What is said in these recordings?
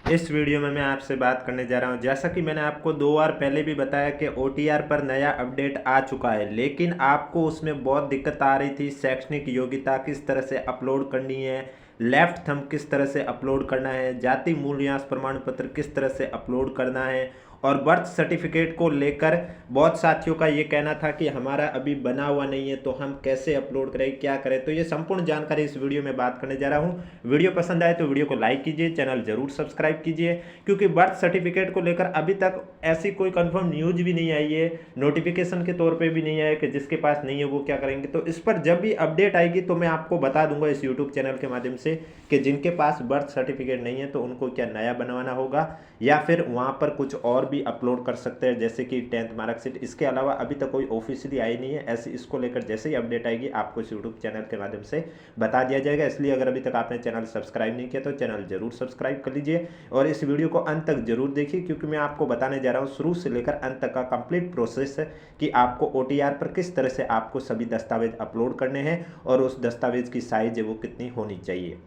इस वीडियो में मैं आपसे बात करने जा रहा हूं, जैसा कि मैंने आपको 2 बार पहले भी बताया कि ओटीआर पर नया अपडेट आ चुका है, लेकिन आपको उसमें बहुत दिक्कत आ रही थी। शैक्षणिक योग्यता किस तरह से अपलोड करनी है, लेफ्ट थंब किस तरह से अपलोड करना है, जाति मूल्यांकन प्रमाण पत्र किस तरह से अपलोड करना है, और बर्थ सर्टिफिकेट को लेकर बहुत साथियों का ये कहना था कि हमारा अभी बना हुआ नहीं है तो हम कैसे अपलोड करें, क्या करें। तो ये संपूर्ण जानकारी इस वीडियो में बात करने जा रहा हूँ। वीडियो पसंद आए तो वीडियो को लाइक कीजिए, चैनल जरूर सब्सक्राइब कीजिए, क्योंकि बर्थ सर्टिफिकेट को लेकर अभी तक ऐसी कोई कंफर्म न्यूज भी नहीं आई है, नोटिफिकेशन के तौर पर भी नहीं आया कि जिसके पास नहीं है वो क्या करेंगे। तो इस पर जब भी अपडेट आएगी तो मैं आपको बता दूंगा इस यूट्यूब चैनल के माध्यम से कि जिनके पास बर्थ सर्टिफिकेट नहीं है तो उनको क्या नया बनवाना होगा या फिर वहाँ पर कुछ और भी अपलोड कर सकते हैं, जैसे कि 10th मार्कशीट। इसके अलावा अभी तक कोई ऑफिशियली आई नहीं है। ऐसे इसको लेकर जैसे ही अपडेट आएगी आपको इस यूट्यूब चैनल के माध्यम से बता दिया जाएगा। इसलिए अगर अभी तक आपने चैनल सब्सक्राइब नहीं किया तो चैनल जरूर सब्सक्राइब कर लीजिए और इस वीडियो को अंत तक जरूर देखिए, क्योंकि मैं आपको बताने जा रहा हूँ शुरू से लेकर अंत तक का कंप्लीट प्रोसेस है कि आपको ओटीआर पर किस तरह से आपको सभी दस्तावेज अपलोड करने हैं और उस दस्तावेज की साइज है वो कितनी होनी चाहिए।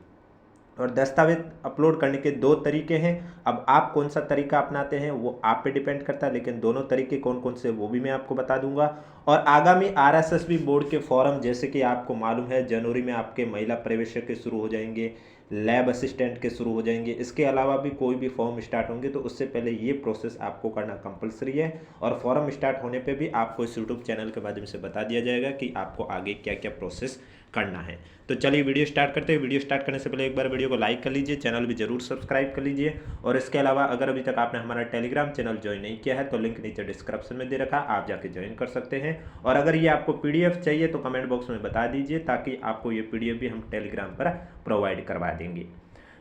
और दस्तावेज अपलोड करने के 2 तरीके हैं। अब आप कौन सा तरीका अपनाते हैं वो आप पे डिपेंड करता है, लेकिन दोनों तरीके कौन कौन से वो भी मैं आपको बता दूंगा। और आगामी आरएसएसबी बोर्ड के फॉर्म, जैसे कि आपको मालूम है जनवरी में आपके महिला प्रवेशक के शुरू हो जाएंगे, लैब असिस्टेंट के शुरू हो जाएंगे। इसके अलावा भी कोई भी फॉर्म स्टार्ट होंगे तो उससे पहले ये प्रोसेस आपको करना कंपलसरी है और फॉर्म स्टार्ट होने पे भी आपको इस यूट्यूब चैनल के माध्यम से बता दिया जाएगा कि आपको आगे क्या क्या प्रोसेस करना है। तो चलिए वीडियो स्टार्ट करते हैं। वीडियो स्टार्ट करने से पहले एक बार वीडियो को लाइक कर लीजिए, चैनल भी जरूर सब्सक्राइब कर लीजिए। और इसके अलावा अगर अभी तक आपने हमारा टेलीग्राम चैनल ज्वाइन नहीं किया है तो लिंक नीचे डिस्क्रिप्शन में दे रखा, आप जाके ज्वाइन कर सकते हैं। और अगर ये आपको पीडीएफ चाहिए तो कमेंट बॉक्स में बता दीजिए, ताकि आपको ये पीडीएफ भी हम टेलीग्राम पर प्रोवाइड करवा देंगे।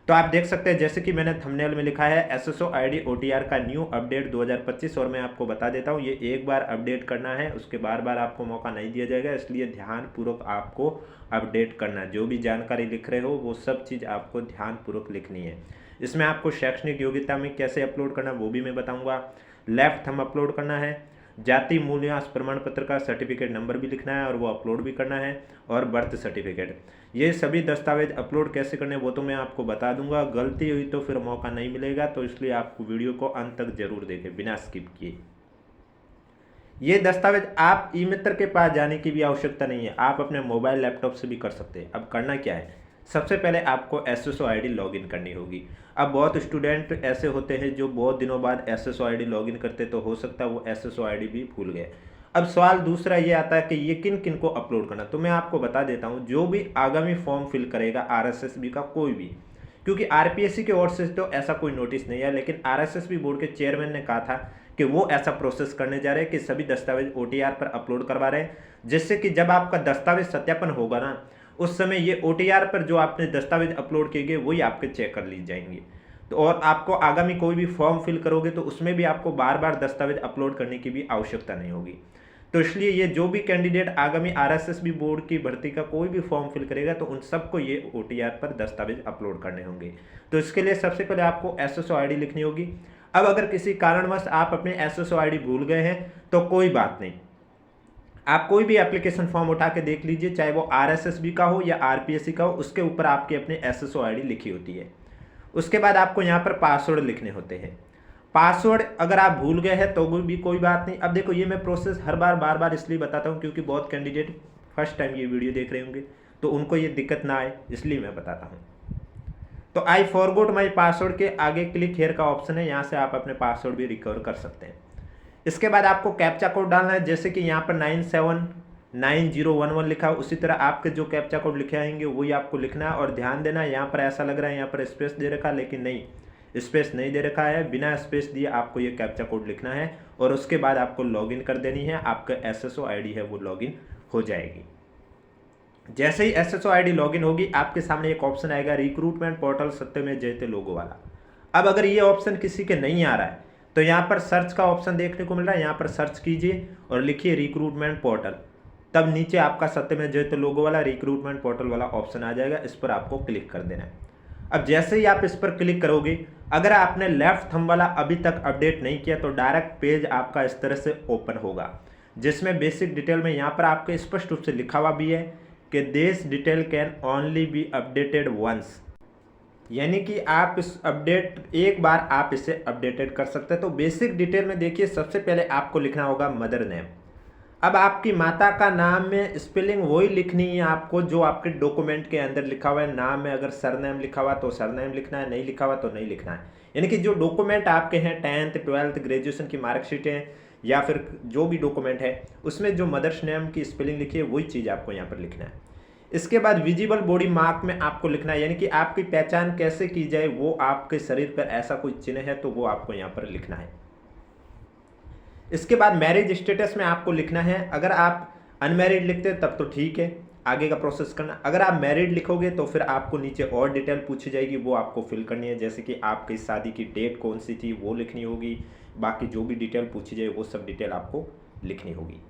तो आप देख सकते हैं जैसे कि मैंने थंबनेल में लिखा है एसएसओ आईडी ओटीआर का न्यू अपडेट 2025। और मैं आपको बता देता हूं ये एक बार अपडेट करना है, उसके बार बार आपको मौका नहीं दिया जाएगा, इसलिए ध्यानपूर्वक आपको अपडेट करना है। जो भी जानकारी लिख रहे हो वो सब चीज़ आपको ध्यानपूर्वक लिखनी है। इसमें आपको शैक्षणिक योग्यता में कैसे अपलोड करना वो भी मैं बताऊँगा। लेफ्ट थंब अपलोड करना है, जाति मूल्यांकन प्रमाण पत्र का सर्टिफिकेट नंबर भी लिखना है और वो अपलोड भी करना है, और बर्थ सर्टिफिकेट। ये सभी दस्तावेज अपलोड कैसे करने वो तो मैं आपको बता दूंगा। गलती हुई तो फिर मौका नहीं मिलेगा, तो इसलिए आपको वीडियो को अंत तक जरूर देखें बिना स्किप किए। ये दस्तावेज आप ई मित्र के पास जाने की भी आवश्यकता नहीं है, आप अपने मोबाइल लैपटॉप से भी कर सकते हैं। अब करना क्या है, सबसे पहले आपको एसएसओ आईडी लॉगिन करनी होगी। अब बहुत स्टूडेंट ऐसे होते हैं जो बहुत दिनों बाद एसएसओ आईडी लॉगिन करते, तो हो सकता है वो एसएसओ आईडी भी भूल गए। अब सवाल दूसरा ये आता है कि ये किन किन को अपलोड करना, तो मैं आपको बता देता हूँ जो भी आगामी फॉर्म फिल करेगा आरएसएसबी का कोई भी, क्योंकि आरपीएससी की ओर से तो ऐसा कोई नोटिस नहीं है, लेकिन आरएसएसबी बोर्ड के चेयरमैन ने कहा था कि वो ऐसा प्रोसेस करने जा रहे हैं कि सभी दस्तावेज ओटीआर पर अपलोड करवा रहे हैं, जिससे कि जब आपका दस्तावेज सत्यापन होगा ना उस समय ये ओटीआर पर जो आपने दस्तावेज अपलोड किए गए वही आपके चेक कर ली जाएंगे। तो और आपको आगामी कोई भी फॉर्म फिल करोगे तो उसमें भी आपको बार बार दस्तावेज अपलोड करने की भी आवश्यकता नहीं होगी। तो इसलिए ये जो भी कैंडिडेट आगामी आरएसएसबी बोर्ड की भर्ती का कोई भी फॉर्म फिल करेगा तो उन सबको ये ओटीआर पर दस्तावेज अपलोड करने होंगे। तो इसके लिए सबसे पहले आपको एसएसओ आईडी लिखनी होगी। अब अगर किसी कारणवश आप अपने एसएसओ आईडी भूल गए हैं तो कोई बात नहीं, आप कोई भी एप्लीकेशन फॉर्म उठा के देख लीजिए, चाहे वो आरएसएसबी का हो या आरपीएससी का हो, उसके ऊपर आपकी अपनी एसएसओ आईडी लिखी होती है। उसके बाद आपको यहाँ पर पासवर्ड लिखने होते हैं। पासवर्ड अगर आप भूल गए हैं तो भी कोई बात नहीं। अब देखो ये मैं प्रोसेस हर बार बार बार इसलिए बताता हूँ क्योंकि बहुत कैंडिडेट फर्स्ट टाइम ये वीडियो देख रहे होंगे तो उनको ये दिक्कत ना आए, इसलिए मैं बताता हूँ। तो आई फॉरगॉट माई पासवर्ड के आगे क्लिक हेयर का ऑप्शन है, यहाँ से आप अपने पासवर्ड भी रिकवर कर सकते हैं। इसके बाद आपको कैप्चा कोड डालना है, जैसे कि यहाँ पर 979011 लिखा है, उसी तरह आपके जो कैप्चा कोड लिखे आएंगे वही आपको लिखना है। और ध्यान देना यहाँ पर ऐसा लग रहा है यहाँ पर स्पेस दे रखा है, लेकिन नहीं, स्पेस नहीं दे रखा है। बिना स्पेस दिए आपको ये कैप्चा कोड लिखना है और उसके बाद आपको लॉगिन कर देनी है। आपका एसएसओ आईडी है वो लॉगिन हो जाएगी। जैसे ही एसएसओ आईडी लॉगिन होगी आपके सामने एक ऑप्शन आएगा रिक्रूटमेंट पोर्टल सत्यमेव जयते लोगो वाला। अब अगर ये ऑप्शन किसी के नहीं आ रहा है तो यहाँ पर सर्च का ऑप्शन देखने को मिल रहा है, यहाँ पर सर्च कीजिए और लिखिए रिक्रूटमेंट पोर्टल। तब नीचे आपका सत्यमेव जयते लोगो वाला रिक्रूटमेंट पोर्टल वाला ऑप्शन आ जाएगा, इस पर आपको क्लिक कर देना है। अब जैसे ही आप इस पर क्लिक करोगे, अगर आपने लेफ्ट थंब वाला अभी तक अपडेट नहीं किया तो डायरेक्ट पेज आपका इस तरह से ओपन होगा, जिसमें बेसिक डिटेल में यहाँ पर आपके स्पष्ट रूप से लिखा हुआ भी है कि this detail can only be updated once. यानी कि आप इस अपडेट एक बार आप इसे अपडेटेड कर सकते हैं। तो बेसिक डिटेल में देखिए, सबसे पहले आपको लिखना होगा मदर नेम। अब आपकी माता का नाम में स्पेलिंग वही लिखनी है आपको जो आपके डॉक्यूमेंट के अंदर लिखा हुआ है। नाम में अगर सरनेम लिखा हुआ तो सरनेम लिखना है, नहीं लिखा हुआ तो नहीं लिखना है। यानी कि जो डॉक्यूमेंट आपके हैं 10th 12th ग्रेजुएशन की मार्कशीट है या फिर जो भी डॉक्यूमेंट है उसमें जो मदर्स नेम की स्पेलिंग लिखी है वही चीज़ आपको यहाँ पर लिखना है। इसके बाद विजिबल बॉडी मार्क में आपको लिखना है, यानी कि आपकी पहचान कैसे की जाए, वो आपके शरीर पर ऐसा कोई चिन्ह है तो वो आपको यहाँ पर लिखना है। इसके बाद मैरिज स्टेटस में आपको लिखना है। अगर आप अनमैरिड लिखते हैं तब तो ठीक है, आगे का प्रोसेस करना। अगर आप मैरिड लिखोगे तो फिर आपको नीचे और डिटेल पूछी जाएगी, वो आपको फिल करनी है। जैसे कि आपकी शादी की डेट कौन सी थी वो लिखनी होगी, बाकी जो भी डिटेल पूछी जाए वो सब डिटेल आपको लिखनी होगी।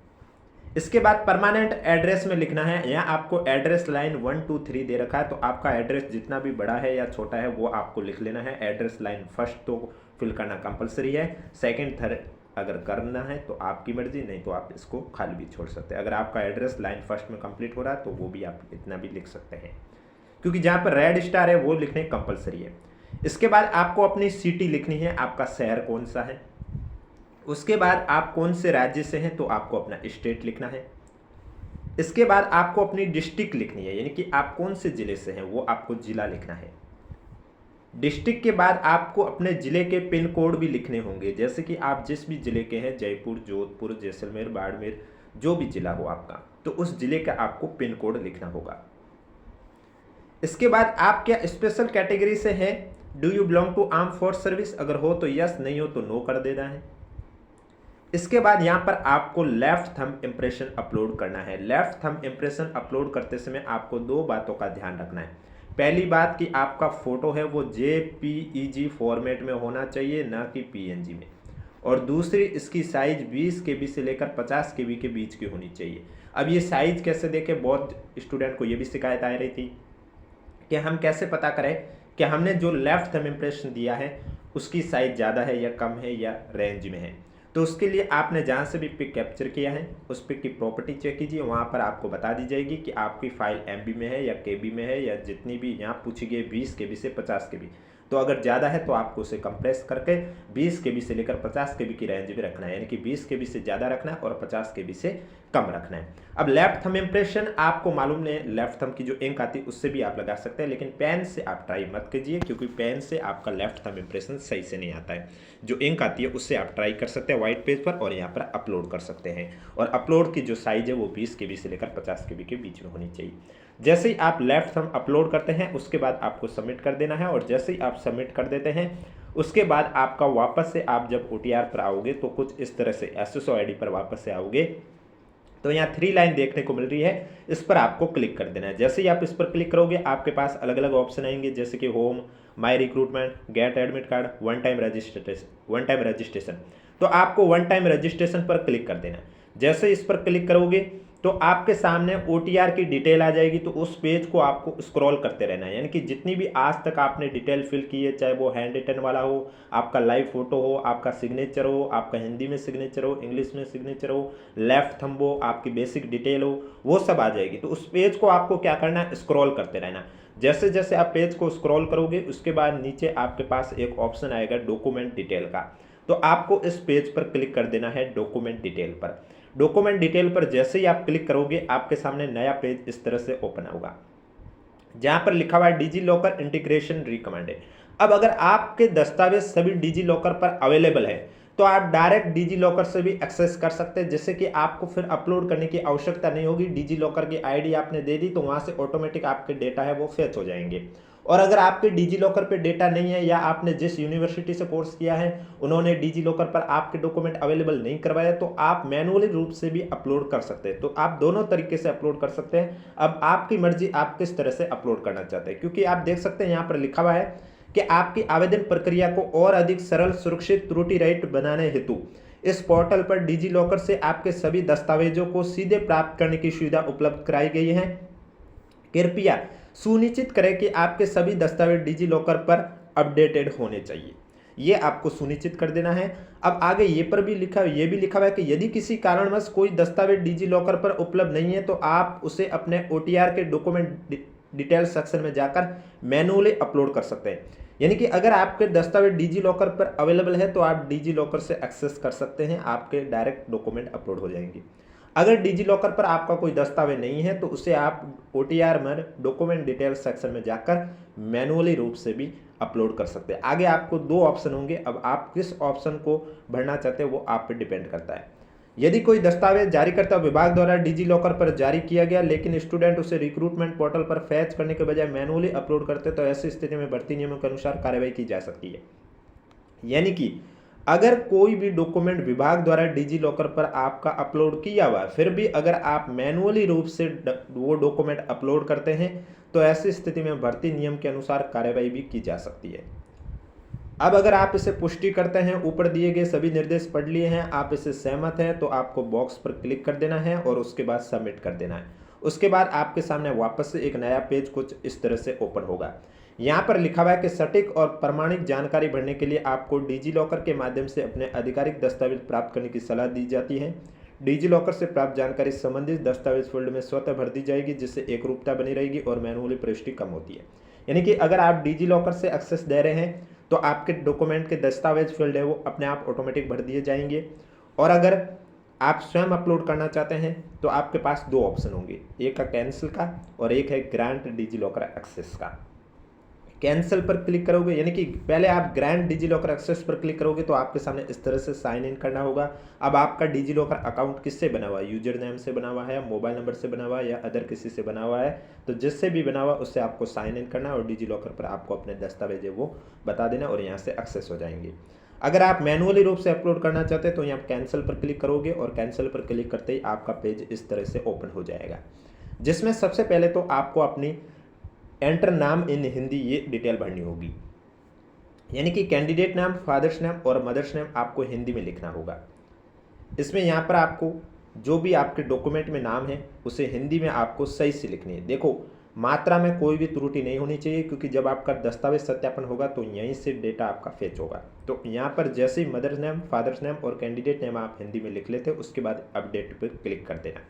इसके बाद परमानेंट एड्रेस में लिखना है। यहाँ आपको एड्रेस लाइन 1 2 3 दे रखा है, तो आपका एड्रेस जितना भी बड़ा है या छोटा है वो आपको लिख लेना है। एड्रेस लाइन फर्स्ट तो फिल करना कंपलसरी है, सेकंड थर्ड अगर करना है तो आपकी मर्जी, नहीं तो आप इसको खाली भी छोड़ सकते हैं। अगर आपका एड्रेस लाइन फर्स्ट में कंप्लीट हो रहा है तो वो भी आप इतना भी लिख सकते हैं, क्योंकि जहाँ पर रेड स्टार है वो लिखने कंपलसरी है। इसके बाद आपको अपनी सिटी लिखनी है, आपका शहर कौन सा है। उसके बाद आप कौन से राज्य से हैं तो आपको अपना स्टेट लिखना है। इसके बाद आपको अपनी डिस्ट्रिक्ट लिखनी है, यानी कि आप कौन से ज़िले से हैं वो आपको ज़िला लिखना है। डिस्ट्रिक्ट के बाद आपको अपने ज़िले के पिन कोड भी लिखने होंगे, जैसे कि आप जिस भी ज़िले के हैं, जयपुर, जोधपुर, जैसलमेर, बाड़मेर, जो भी ज़िला हो आपका, तो उस ज़िले का आपको पिन कोड लिखना होगा। इसके बाद आप क्या स्पेशल कैटेगरी से हैं, do you belong to arm force service, अगर हो तो यस, नहीं हो तो नो कर देना है। इसके बाद यहाँ पर आपको लेफ्ट थंब इम्प्रेशन अपलोड करना है। लेफ्ट थंब इम्प्रेशन अपलोड करते समय आपको दो बातों का ध्यान रखना है। पहली बात कि आपका फोटो है वो JPEG फॉर्मेट में होना चाहिए, ना कि PNG में। और दूसरी, इसकी साइज 20 KB से लेकर 50 KB के बीच की होनी चाहिए। अब ये साइज कैसे देखें, बहुत स्टूडेंट को ये भी शिकायत आ रही थी कि हम कैसे पता करें कि हमने जो लेफ्ट थंब इम्प्रेशन दिया है उसकी साइज ज़्यादा है या कम है या रेंज में है। तो उसके लिए आपने जहाँ से भी पिक कैप्चर किया है उस पिक की प्रॉपर्टी चेक कीजिए, वहाँ पर आपको बता दी जाएगी कि आपकी फाइल MB में है या KB में है, या जितनी भी यहाँ पूछी गई 20 KB से 50 KB। तो अगर ज़्यादा है तो आपको उसे कंप्रेस करके 20 KB से लेकर 50 KB की रेंज में रखना है, यानी कि 20 KB से ज़्यादा रखना है और 50 KB से कम रखना है। अब लेफ्ट थंब इम्प्रेशन आपको मालूम नहीं, लेफ्ट थंब की जो इंक आती है उससे भी आप लगा सकते हैं, लेकिन पेन से आप ट्राई मत कीजिए, क्योंकि पेन से आपका लेफ्ट थंब इम्प्रेशन सही से नहीं आता है। जो इंक आती है उससे आप ट्राई कर सकते हैं व्हाइट पेज पर और यहाँ पर अपलोड कर सकते हैं। और अपलोड की जो साइज़ है वो 20 KB से लेकर 50 KB के बीच में होनी चाहिए। जैसे ही आप लेफ्ट थंब अपलोड करते हैं उसके बाद आपको सबमिट कर देना है, और जैसे ही आप सबमिट कर देते हैं उसके बाद आपका वापस से आप जब OTR पर आओगे तो कुछ इस तरह से SSO ID पर वापस से आओगे, तो यहाँ 3 लाइन देखने को मिल रही है, इस पर आपको क्लिक कर देना है। जैसे ही आप इस पर क्लिक करोगे आपके पास अलग अलग ऑप्शन आएंगे, जैसे कि home, my recruitment, get admit card, one time registration. तो आपको वन टाइम रजिस्ट्रेशन पर क्लिक कर देना है। जैसे इस पर क्लिक करोगे तो आपके सामने OTR की डिटेल आ जाएगी, तो उस पेज को आपको स्क्रॉल करते रहना है, यानी कि जितनी भी आज तक आपने डिटेल फिल की है, चाहे वो हैंड रिटन वाला हो, आपका लाइव फोटो हो, आपका सिग्नेचर हो, आपका हिंदी में सिग्नेचर हो, इंग्लिश में सिग्नेचर हो, लेफ्ट थंब हो, आपकी बेसिक डिटेल हो, वो सब आ जाएगी। तो उस पेज को आपको क्या करना है, स्क्रॉल करते रहना। जैसे जैसे आप पेज को स्क्रॉल करोगे उसके बाद नीचे आपके पास एक ऑप्शन आएगा डॉक्यूमेंट डिटेल का, तो आपको इस पेज पर क्लिक कर देना है डॉक्यूमेंट डिटेल पर। डॉक्यूमेंट डिटेल पर जैसे ही आप क्लिक करोगे आपके सामने नया पेज इस तरह से ओपन होगा, जहां पर लिखा हुआ है डिजी लॉकर इंटीग्रेशन रिकमेंडेड। अब अगर आपके दस्तावेज सभी डिजी लॉकर पर अवेलेबल है तो आप डायरेक्ट डिजी लॉकर से भी एक्सेस कर सकते हैं, जिससे कि आपको फिर अपलोड करने की आवश्यकता नहीं होगी। डिजी लॉकर की ID आपने दे दी तो वहां से ऑटोमेटिक आपके डेटा है वो फेच हो जाएंगे। और अगर आपके डिजी लॉकर पे डेटा नहीं है, या आपने जिस यूनिवर्सिटी से कोर्स किया है उन्होंने डिजी लॉकर पर आपके डॉक्यूमेंट अवेलेबल नहीं करवाया, तो आप मैनुअली रूप से भी अपलोड कर सकते हैं। तो आप दोनों तरीके से अपलोड कर सकते हैं। अब आपकी मर्जी आप किस तरह से अपलोड करना चाहते हैं, क्योंकि आप देख सकते हैं यहाँ पर लिखा हुआ है कि आपकी आवेदन प्रक्रिया को और अधिक सरल, सुरक्षित, त्रुटि रहित बनाने हेतु इस पोर्टल पर डिजी लॉकर से आपके सभी दस्तावेजों को सीधे प्राप्त करने की सुविधा उपलब्ध कराई गई है। कृपया सुनिश्चित करें कि आपके सभी दस्तावेज डिजी लॉकर पर अपडेटेड होने चाहिए, ये आपको सुनिश्चित कर देना है। अब आगे ये भी लिखा हुआ है कि यदि किसी कारणवश कोई दस्तावेज डिजी लॉकर पर उपलब्ध नहीं है तो आप उसे अपने OTR के डॉक्यूमेंट डिटेल सेक्शन में जाकर मैनुअली अपलोड कर सकते हैं। यानी कि अगर आपके दस्तावेज डिजी लॉकर पर अवेलेबल है तो आप डिजी लॉकर से एक्सेस कर सकते हैं, आपके डायरेक्ट डॉक्यूमेंट अपलोड हो जाएंगे। अगर डिजी लॉकर पर आपका कोई दस्तावेज नहीं है तो उसे आप ओटीआर में डॉक्यूमेंट डिटेल सेक्शन में जाकर मैनुअली रूप से भी अपलोड कर सकते हैं। आगे आपको दो ऑप्शन होंगे, अब आप किस ऑप्शन को भरना चाहते हैं वो आप पे डिपेंड करता है। यदि कोई दस्तावेज जारीकर्ता विभाग द्वारा डिजी लॉकर पर जारी किया गया लेकिन स्टूडेंट उसे रिक्रूटमेंट पोर्टल पर फैच करने के बजाय मैनुअली अपलोड करते तो ऐसी स्थिति में भर्ती नियमों के अनुसार कार्रवाई की जा सकती है। यानी कि अगर कोई भी डॉक्यूमेंट विभाग द्वारा डिजी लॉकर पर आपका अपलोड किया हुआ फिर भी अगर आप मैनुअली रूप से वो डॉक्यूमेंट अपलोड करते हैं तो ऐसी स्थिति में भर्ती नियम के अनुसार कार्रवाई भी की जा सकती है। अब अगर आप इसे पुष्टि करते हैं, ऊपर दिए गए सभी निर्देश पढ़ लिए हैं, आप इसे सहमत हैं तो आपको बॉक्स पर क्लिक कर देना है और उसके बाद सबमिट कर देना है। उसके बाद आपके सामने वापस से एक नया पेज कुछ इस तरह से ओपन होगा। यहाँ पर लिखा हुआ है कि सटीक और प्रमाणिक जानकारी भरने के लिए आपको डिजी लॉकर के माध्यम से अपने आधिकारिक दस्तावेज प्राप्त करने की सलाह दी जाती है। डिजी लॉकर से प्राप्त जानकारी संबंधित दस्तावेज फील्ड में स्वतः भर दी जाएगी जिससे एकरूपता बनी रहेगी और मैनुअली प्रविष्टि कम होती है। यानी कि अगर आप डिजी लॉकर से एक्सेस दे रहे हैं तो आपके डॉक्यूमेंट के दस्तावेज फील्ड है वो अपने आप ऑटोमेटिक भर दिए जाएंगे। और अगर आप स्वयं अपलोड करना चाहते हैं तो आपके पास दो ऑप्शन होंगे, एक का कैंसिल का और एक है ग्रांट डिजी लॉकर एक्सेस का। कैंसिल पर क्लिक करोगे यानी कि पहले आप ग्रांट डिजी लॉकर एक्सेस पर क्लिक करोगे तो आपके सामने इस तरह से साइन इन करना होगा। अब आपका डिजी लॉकर अकाउंट किससे बना हुआ है, यूजर नेम से बना हुआ है, मोबाइल नंबर से बना हुआ है या अदर किसी से बना हुआ है, तो जिससे भी बना हुआ उससे आपको साइन इन करना और डिजी लॉकर पर आपको अपने दस्तावेज है वो बता देना और यहाँ से एक्सेस हो जाएंगे। अगर आप मैनुअली रूप से अपलोड करना चाहते हैं तो यहाँ कैंसिल पर क्लिक करोगे और कैंसिल पर क्लिक करते ही आपका पेज इस तरह से ओपन हो जाएगा, जिसमें सबसे पहले तो आपको अपनी एंटर नाम इन हिंदी ये डिटेल भरनी होगी। यानी कि कैंडिडेट नाम, फादर्स नेम और मदर्स नेम आपको हिंदी में लिखना होगा। इसमें यहाँ पर आपको जो भी आपके डॉक्यूमेंट में नाम है उसे हिंदी में आपको सही से लिखनी है। देखो मात्रा में कोई भी त्रुटि नहीं होनी चाहिए क्योंकि जब आपका दस्तावेज सत्यापन होगा तो यहीं से डेटा आपका फेच होगा। तो यहाँ पर जैसे ही मदर्स नेम, फादर्स नेम और कैंडिडेट नेम आप हिंदी में लिख लेते उसके बाद अपडेट पर क्लिक कर देना,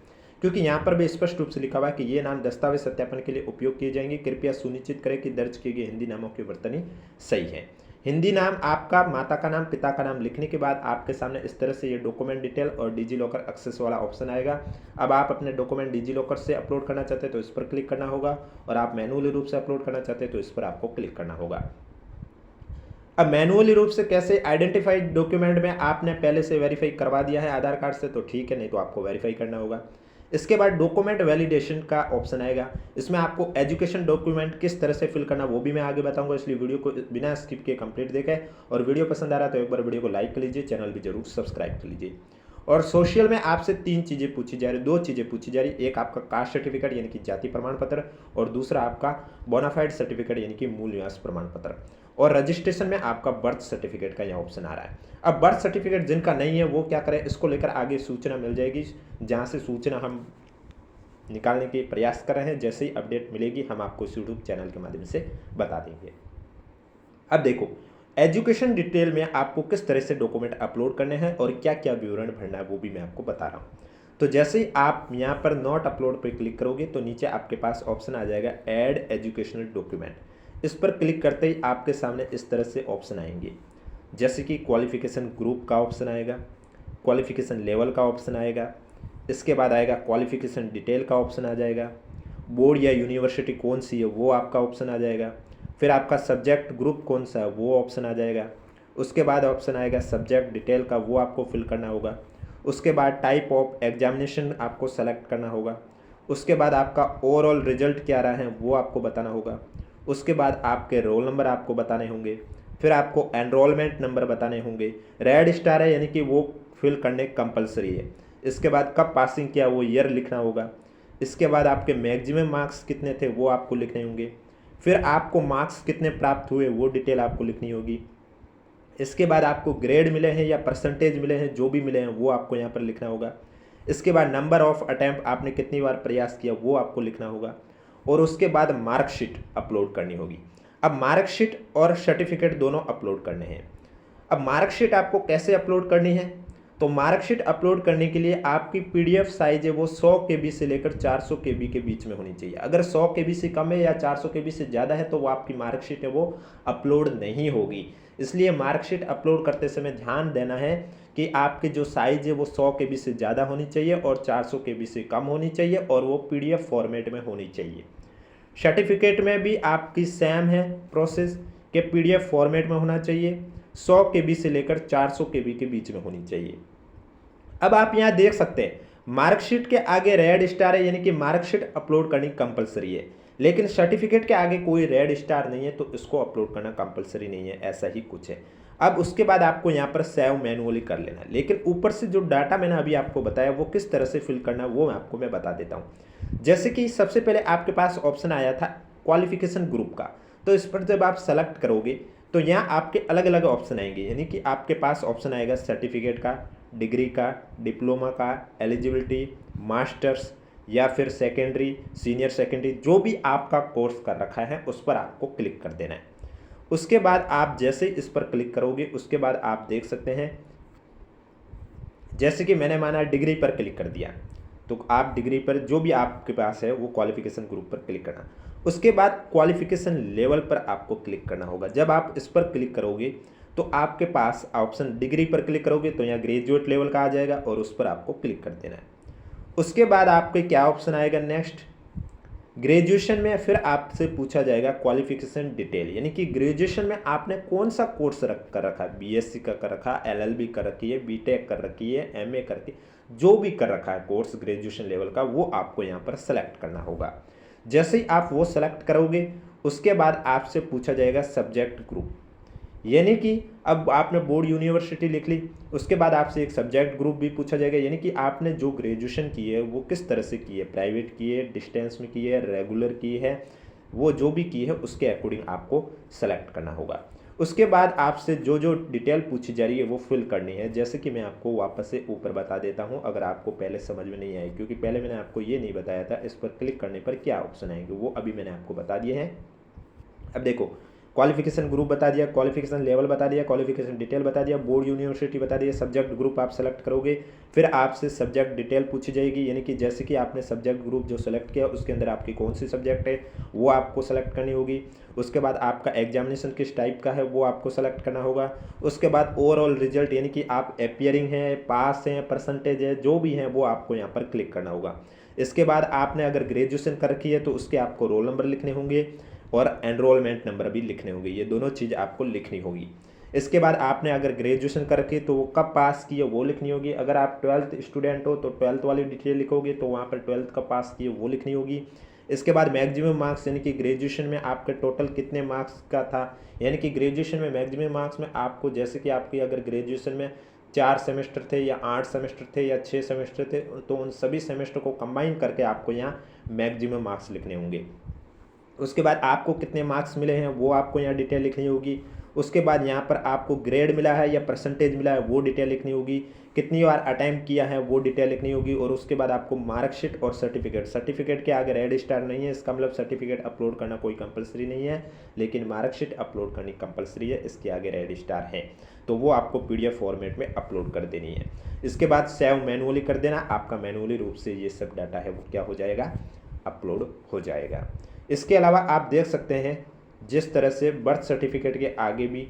क्योंकि यहाँ पर भी स्पष्ट रूप से लिखा हुआ है कि ये नाम दस्तावेज सत्यापन के लिए उपयोग किए जाएंगे। कृपया सुनिश्चित करें कि दर्ज किए गए हिंदी नामों की वर्तनी सही है। हिंदी नाम आपका, माता का नाम, पिता का नाम लिखने के बाद आपके सामने इस तरह से ये डॉक्यूमेंट डिटेल और डिजी लॉकर एक्सेस वाला ऑप्शन आएगा। अब आप अपने डॉक्यूमेंट डिजी लॉकर से अपलोड करना चाहते हैं तो इस पर क्लिक करना होगा और आप मैनुअली रूप से अपलोड करना चाहते हैं तो इस पर आपको क्लिक करना होगा। अब मैनुअली रूप से कैसे, आइडेंटिफाइड डॉक्यूमेंट में आपने पहले से वेरीफाई करवा दिया है आधार कार्ड से तो ठीक है, नहीं तो आपको वेरीफाई करना होगा। इसके बाद डॉक्यूमेंट वैलिडेशन का ऑप्शन आएगा। इसमें आपको एजुकेशन डॉक्यूमेंट किस तरह से फिल करना वो भी मैं आगे बताऊंगा, इसलिए वीडियो को बिना स्किप किए कंप्लीट देखें। और वीडियो पसंद आ रहा है तो एक बार वीडियो को लाइक कर लीजिए, चैनल भी जरूर सब्सक्राइब कर लीजिए। और सोशल में आपसे तीन चीज़ें पूछी जा रही, दो चीज़ें पूछी जा रही, एक आपका कास्ट सर्टिफिकेट यानी कि जाति प्रमाण पत्र और दूसरा आपका बोनाफाइड सर्टिफिकेट यानी कि मूल निवास प्रमाण पत्र। और रजिस्ट्रेशन में आपका बर्थ सर्टिफिकेट का यहाँ ऑप्शन आ रहा है। अब बर्थ सर्टिफिकेट जिनका नहीं है वो क्या करें, इसको लेकर आगे सूचना मिल जाएगी, जहाँ से सूचना हम निकालने के प्रयास कर रहे हैं। जैसे ही अपडेट मिलेगी हम आपको इस यूट्यूब चैनल के माध्यम से बता देंगे। अब देखो एजुकेशन डिटेल में आपको किस तरह से डॉक्यूमेंट अपलोड करने हैं और क्या क्या विवरण भरना है वो भी मैं आपको बता रहा हूँ। तो जैसे ही आप यहाँ पर नॉट अपलोड पर क्लिक करोगे तो नीचे आपके पास ऑप्शन आ जाएगा ऐड एजुकेशनल डॉक्यूमेंट। इस पर क्लिक करते ही आपके सामने इस तरह से ऑप्शन आएंगे, जैसे कि क्वालिफिकेशन ग्रुप का ऑप्शन आएगा, क्वालिफिकेशन लेवल का ऑप्शन आएगा, इसके बाद आएगा क्वालिफिकेशन डिटेल का ऑप्शन आ जाएगा, बोर्ड या यूनिवर्सिटी कौन सी है वो आपका ऑप्शन आ जाएगा, फिर आपका सब्जेक्ट ग्रुप कौन सा है वो ऑप्शन आ जाएगा, उसके बाद ऑप्शन आएगा सब्जेक्ट डिटेल का, वो आपको फिल करना होगा, उसके बाद टाइप ऑफ एग्जामिनेशन आपको सेलेक्ट करना होगा, उसके बाद आपका ओवरऑल रिजल्ट क्या रहा है वो आपको बताना होगा, उसके बाद आपके रोल नंबर आपको बताने होंगे, फिर आपको एनरोलमेंट नंबर बताने होंगे, रेड स्टार है यानी कि वो फिल करने कंपलसरी है, इसके बाद कब पासिंग किया वो ईयर लिखना होगा, इसके बाद आपके मैक्सिमम मार्क्स कितने थे वो आपको लिखने होंगे, फिर आपको मार्क्स कितने प्राप्त हुए वो डिटेल आपको लिखनी होगी, इसके बाद आपको ग्रेड मिले हैं या परसेंटेज मिले हैं, जो भी मिले हैं वो आपको यहाँ पर लिखना होगा, इसके बाद नंबर ऑफ अटैम्प्ट आपने कितनी बार प्रयास किया वो आपको लिखना होगा, और उसके बाद मार्कशीट अपलोड करनी होगी। अब मार्कशीट और सर्टिफिकेट दोनों अपलोड करने हैं। अब मार्कशीट आपको कैसे अपलोड करनी है, तो मार्कशीट अपलोड करने के लिए आपकी पीडीएफ साइज है वो 100 केबी से लेकर 400 केबी के बीच में होनी चाहिए। अगर 100 केबी से कम है या 400 केबी से ज़्यादा है तो वो आपकी मार्कशीट है वो अपलोड नहीं होगी। इसलिए मार्कशीट अपलोड करते समय ध्यान देना है कि आपकी जो साइज है वो 100 केबी से ज़्यादा होनी चाहिए और 400 केबी से कम होनी चाहिए और वो पीडीएफ फॉर्मेट में होनी चाहिए। सर्टिफिकेट में भी आपकी सेम है प्रोसेस के पीडीएफ फॉर्मेट में होना चाहिए, 100 केबी से लेकर 400 केबी के बीच में होनी चाहिए। अब आप यहाँ देख सकते हैं मार्कशीट के आगे रेड स्टार है, यानी कि मार्कशीट अपलोड करनी कंपलसरी है, लेकिन सर्टिफिकेट के आगे कोई रेड स्टार नहीं है तो इसको अपलोड करना कंपलसरी नहीं है, ऐसा ही कुछ है। अब उसके बाद आपको यहाँ पर सेव मैनुअली कर लेना है, लेकिन ऊपर से जो डाटा मैंने अभी आपको बताया वो किस तरह से फिल करना है वो आपको मैं बता देता हूँ। जैसे कि सबसे पहले आपके पास ऑप्शन आया था क्वालिफिकेशन ग्रुप का, तो इस पर जब आप सेलेक्ट करोगे तो यहाँ आपके अलग अलग ऑप्शन आएंगे, यानी कि आपके पास ऑप्शन आएगा सर्टिफिकेट का, डिग्री का, डिप्लोमा का, एलिजिबिलिटी, मास्टर्स या फिर सेकेंडरी, सीनियर सेकेंडरी, जो भी आपका कोर्स कर रखा है उस पर आपको क्लिक कर देना है। उसके बाद आप जैसे इस पर क्लिक करोगे उसके बाद आप देख सकते हैं, जैसे कि मैंने माना डिग्री पर क्लिक कर दिया तो आप डिग्री पर जो भी आपके पास है वो क्वालिफिकेशन ग्रुप पर क्लिक करना। उसके बाद क्वालिफिकेशन लेवल पर आपको क्लिक करना होगा। जब आप इस पर क्लिक करोगे तो आपके पास ऑप्शन डिग्री पर क्लिक करोगे तो यहाँ ग्रेजुएट लेवल का आ जाएगा और उस पर आपको क्लिक कर देना है। उसके बाद आपके क्या ऑप्शन आएगा नेक्स्ट, ग्रेजुएशन में फिर आपसे पूछा जाएगा क्वालिफिकेशन डिटेल, यानी कि ग्रेजुएशन में आपने कौन सा कोर्स कर रखा है, बीएससी का कर रखा है, एलएलबी कर रखी है, बीटेक कर रखी है, एमए करके जो भी कर रखा है कोर्स ग्रेजुएशन लेवल का वो आपको यहाँ पर सेलेक्ट करना होगा। जैसे ही आप वो सेलेक्ट करोगे उसके बाद आपसे पूछा जाएगा सब्जेक्ट ग्रुप, यानी कि अब आपने बोर्ड यूनिवर्सिटी लिख ली, उसके बाद आपसे एक सब्जेक्ट ग्रुप भी पूछा जाएगा, यानी कि आपने जो ग्रेजुएशन की है वो किस तरह से की है, प्राइवेट की है, डिस्टेंस में की है, रेगुलर की है, वो जो भी की है उसके अकॉर्डिंग आपको सेलेक्ट करना होगा। उसके बाद आपसे जो जो डिटेल पूछी जा रही है वो फिल करनी है। जैसे कि मैं आपको वापस से ऊपर बता देता हूँ अगर आपको पहले समझ में नहीं आई, क्योंकि पहले मैंने आपको ये नहीं बताया था इस पर क्लिक करने पर क्या ऑप्शन आएंगे, वो अभी मैंने आपको बता दिए हैं। अब देखो, क्वालिफिकेशन ग्रुप बता दिया, क्वालिफिकेशन लेवल बता दिया, क्वालिफिकेशन डिटेल बता दिया, बोर्ड यूनिवर्सिटी बता दिया, सब्जेक्ट ग्रुप आप सेलेक्ट करोगे, फिर आपसे सब्जेक्ट डिटेल पूछी जाएगी, यानी कि जैसे कि आपने सब्जेक्ट ग्रुप जो सेलेक्ट किया उसके अंदर आपकी कौन सी सब्जेक्ट है वो आपको सेलेक्ट करनी होगी। उसके बाद आपका एग्जामिनेशन किस टाइप का है वो आपको सेलेक्ट करना होगा। उसके बाद ओवरऑल रिजल्ट, यानी कि आप अपियरिंग हैं, पास हैं, परसेंटेज है, जो भी हैं वो आपको यहाँ पर क्लिक करना होगा। इसके बाद आपने अगर ग्रेजुएशन कर रखी है तो उसके आपको रोल नंबर लिखने होंगे और एनरोलमेंट नंबर भी लिखने होंगे, ये दोनों चीज़ आपको लिखनी होगी। इसके बाद आपने अगर ग्रेजुएशन करके तो वो कब पास किए वो लिखनी होगी। अगर आप 12th स्टूडेंट हो तो 12th वाली डिटेल लिखोगे तो वहाँ पर 12th कब पास किए वो लिखनी होगी। इसके बाद मैक्सिमम मार्क्स, यानी कि ग्रेजुएशन में आपके टोटल कितने मार्क्स का था, यानी कि ग्रेजुएशन में मैक्सिमम मार्क्स में आपको, जैसे कि आपकी अगर ग्रेजुएशन में 4 सेमेस्टर थे या 8 सेमेस्टर थे या 6 सेमेस्टर थे तो उन सभी सेमेस्टर को कंबाइन करके आपको यहाँ मैक्सिमम मार्क्स लिखने होंगे। उसके बाद आपको कितने मार्क्स मिले हैं वो आपको यहाँ डिटेल लिखनी होगी। उसके बाद यहाँ पर आपको ग्रेड मिला है या परसेंटेज मिला है वो डिटेल लिखनी होगी, कितनी बार अटैम्प्ट किया है वो डिटेल लिखनी होगी। और उसके बाद आपको मार्कशीट और सर्टिफिकेट के आगे रेड स्टार नहीं है, इसका मतलब सर्टिफिकेट अपलोड करना कोई कंपलसरी नहीं है, लेकिन मार्कशीट अपलोड करनी कंपलसरी है, इसके आगे रेड स्टार है तो वो आपको पीडीएफ फॉर्मेट में अपलोड कर देनी है। इसके बाद सेव मैनुअली कर देना, आपका मैनुअली रूप से ये सब डाटा है वो क्या हो जाएगा, अपलोड हो जाएगा। इसके अलावा आप देख सकते हैं जिस तरह से बर्थ सर्टिफिकेट के आगे भी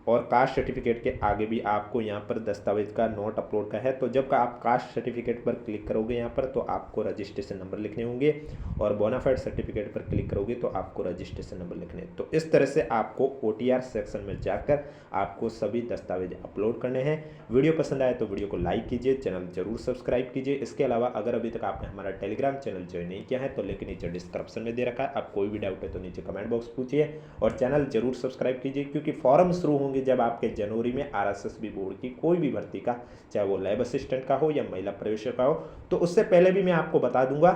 और कास्ट सर्टिफिकेट के आगे भी आपको यहाँ पर दस्तावेज का नोट अपलोड का है, तो जब का आप कास्ट सर्टिफिकेट पर क्लिक करोगे यहाँ पर तो आपको रजिस्ट्रेशन नंबर लिखने होंगे और बोनाफाइड सर्टिफिकेट पर क्लिक करोगे तो आपको रजिस्ट्रेशन नंबर लिखने। तो इस तरह से आपको OTR सेक्शन में जाकर आपको सभी दस्तावेज अपलोड करने हैं। वीडियो पसंद आए तो वीडियो को लाइक कीजिए, चैनल जरूर सब्सक्राइब कीजिए। इसके अलावा अगर अभी तक आपने हमारा टेलीग्राम चैनल ज्वाइन नहीं किया है तो लिंक नीचे डिस्क्रिप्शन में दे रखा है, आप कोई भी डाउट है तो नीचे कमेंट बॉक्स पूछिए और चैनल जरूर सब्सक्राइब कीजिए, क्योंकि फॉर्म शुरू होंगे जब आपके जनवरी में RSSB बोर्ड की कोई भी भर्ती का, चाहे वो लैब असिस्टेंट का हो या महिला प्रवेशक का हो, तो उससे पहले भी मैं आपको बता दूंगा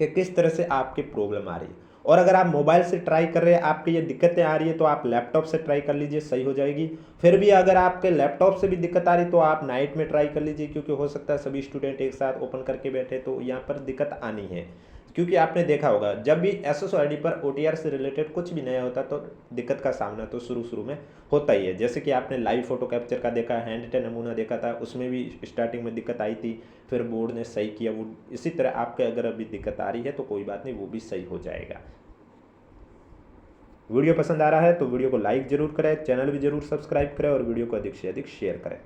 कि किस तरह से आपकी प्रॉब्लम आ रही है। और अगर आप मोबाइल से ट्राई कर रहे हैं, आपकी ये दिक्कतें आ रही है तो आप लैपटॉप से ट्राई कर लीजिए, सही हो जाएगी। फिर भी अगर आपके लैपटॉप से भी दिक्कत आ रही तो आप नाइट में ट्राई कर लीजिए, क्योंकि हो सकता है सभी स्टूडेंट एक साथ ओपन करके बैठे तो यहाँ पर दिक्कत आनी है, क्योंकि आपने देखा होगा जब भी एसएसओआईडी पर ओटीआर से रिलेटेड कुछ भी नया होता तो दिक्कत का सामना तो शुरू शुरू में होता ही है। जैसे कि आपने लाइव फोटो कैप्चर का देखा, हैंड रिटन नमूना देखा था, उसमें भी स्टार्टिंग में दिक्कत आई थी, फिर बोर्ड ने सही किया। वो इसी तरह आपके अगर अभी दिक्कत आ रही है तो कोई बात नहीं, वो भी सही हो जाएगा। वीडियो पसंद आ रहा है तो वीडियो को लाइक ज़रूर करें, चैनल भी ज़रूर सब्सक्राइब करें और वीडियो को अधिक से अधिक शेयर करें।